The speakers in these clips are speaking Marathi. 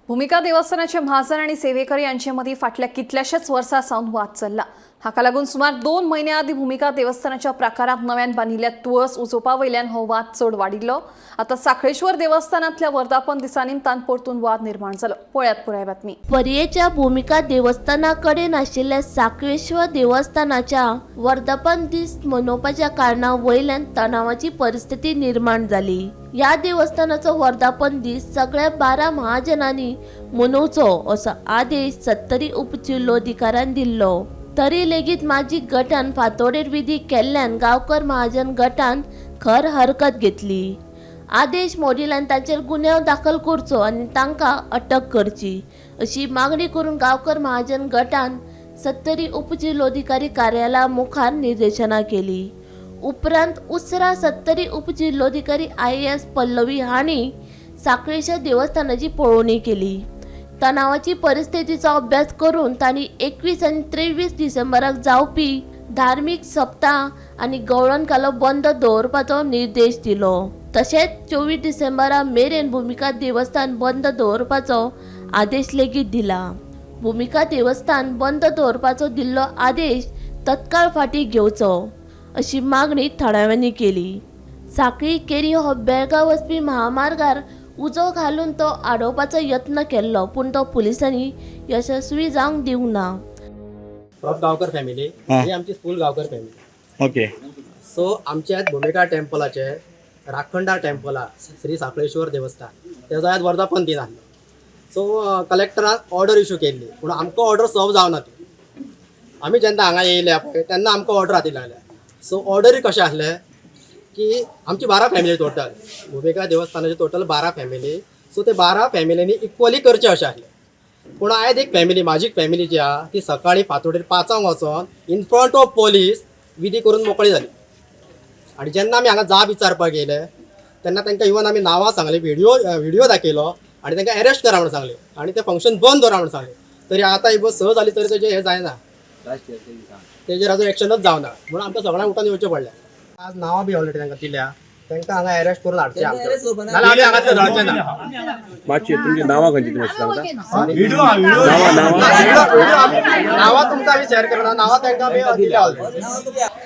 भूमिका देवस्थानाचे महाजन आणि सेवेकरी यांच्यामध्ये फाटल्या कितल्याशाच वर्सां सावन वाद चल्ला। हाका लागून सुमार 2 महिन्या आदी भूमिका देवस्थानाच्या प्रकारात नव्यान बांधिल्ल्या तुळस उजोवपा वयल्यान हो वाद चड वाडिल्लो। आता साखळेश्वर देवस्थानातल्या वर्धापन दिसा निमतान परतून वाद निर्माण जालो। पळयात पुराय बातमी। पर्येच्या भूमिका देवस्थानाकडे आशिल्ल्या साखळेश्वर देवस्थानाच्या वर्धापन दीस मनोवपाच्या कारणा वयल्यान तणावाची परिस्थिती निर्माण झाली। या देवस्थानाचो वर्धापन दीस सगळ्या 12 महाजनांनी मनोवचो असो आदेश 70 उपजिल्लोधिकाऱ्यान दिल्लो। तरी लेगीत माजी गटान फातोडेर विधी केल्ल्यान गांवकर महाजन गटान खर हरकत घेतली। आदेश मोडिल्ल्यान तांचेर गुन्यांव दाखल करचो आनी तांकां अटक करची अशी मागणी करून गांवकर महाजन गटान 70 उपजिल्लोधिकारी कार्यालया मुखार निर्देशना केली। उपरांत उसरा 70 उपजिल्लोधिकारी IAS पल्लवी हांणी साखळेश्वर देवस्थानाची पळोवणी केली। तणावाची परिस्थितीचो अभ्यास करून तांणी 21 आनी 23 डिसेंबराक जावपी धार्मिक सप्ताह आनी गवळण कालो बंद दवरपाचो निर्देश दिलो। तशेंच 24 डिसेंबरा मेरेन भूमिका देवस्थान बंद दवरपाचो आदेश लेगीत दिला। भूमिका देवस्थान बंद दवरपाचो दिल्लो आदेश तत्काळ फाटी घेवचो अशी मागणी थळाव्यांनी केली। साखळी केरी हो बेळगांव वचपी महामार्गार उजो घालून तो आडोवपाचो यत्न केल्लो पूण तो पुलिसांनी यशस्वी जावंक दिवंक ना। प्रॉप गांवकर फॅमिली ही आमची फूल गांवकर फॅमिली। ओके। सो आमच्या भूमिका टेम्पलाचे राखणदार टेम्पल श्री साखळेश्वर देवस्थान त्याचा आज वर्धापन दिन आहे। सो कलेक्टरान ऑर्डर इश्यू केल्ली पूण आमकां ऑर्डर सर्व जावना ती। आमी जेन्ना हांगा येयल्या पळय तेन्ना आमकां ऑर्डर हाती लागल्या। सो ऑर्डरी कशें आसलें की आमची 12 फॅमिली टोटल भूमिका देवस्थानाचे टोटल 12 फॅमिली। सो ते 12 फॅमिलींनी इक्वली करचे अशें आसलें। पूण आयज एक फॅमिली म्हाजी फॅमिली जी आहा ती सकाळी फातोडेर 5 वचोन इन फ्रंट ऑफ पोलीस विधी करून मोकळी जाली। आनी जेन्ना आमी हांगा जाब विचारपाक गेले तेन्ना तांकां इवन आमी नांवां सांगली, व्हिडिओ दाखयलो आनी तांकां अरेस्ट करा म्हण सांगलें आनी तें फंक्शन बंद दवरा म्हण सांगलें। तरी आतां ही बस स जाली तरी तेजें हें जायना, तेजेर आजून एक्शनच जावना म्हणून आमकां सगळ्यांक उठून येवचें पडलें। आज नांवां बी ऑलरेडी तांकां दिल्या, तांकां हांगा अरेस्ट करून हाडचें आमचें नाल्यार आमी हांगासलें रावचें ना। मातशी तुमची नांवां खंयची तुमी सांगता? नांवां तुमकां आमी शेअर करना, नांवां तांकां आमी दिल्या ऑलरेडी।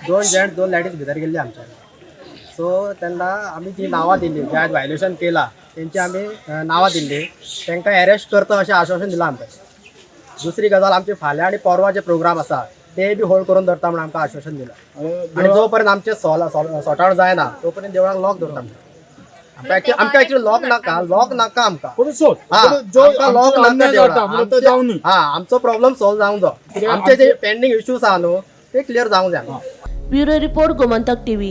2 जेंट्स 2 लेडीज भितर गेल्ली आमच्या। सो तेन्ना आमी ती नांवां दिल्ली जे आज वायलेशन केलां तेंची आमी नांवां दिल्ली, तांकां अरेस्ट करता अशें आश्वासन दिलां आमकां। दुसरी गजाल आमचे फाल्यां आनी परवा जे प्रोग्राम आसा ते बी होल्ड करून दवरता म्हणून आमकां आश्वासन दिलां। आनी जो पर्यंत आमचे सॉर्ट आउट जायना तो पर्यंत देवळाक लॉक दवरता आमकां। आमकां एक्चुअली लॉक नाका आमकां। आमचो प्रॉब्लेम सॉल्व जावंक जाय, आमचे जे पेंडींग इश्यूज आहा न्हू ते क्लियर जावंक जाय। Bureau report Gomantak TV।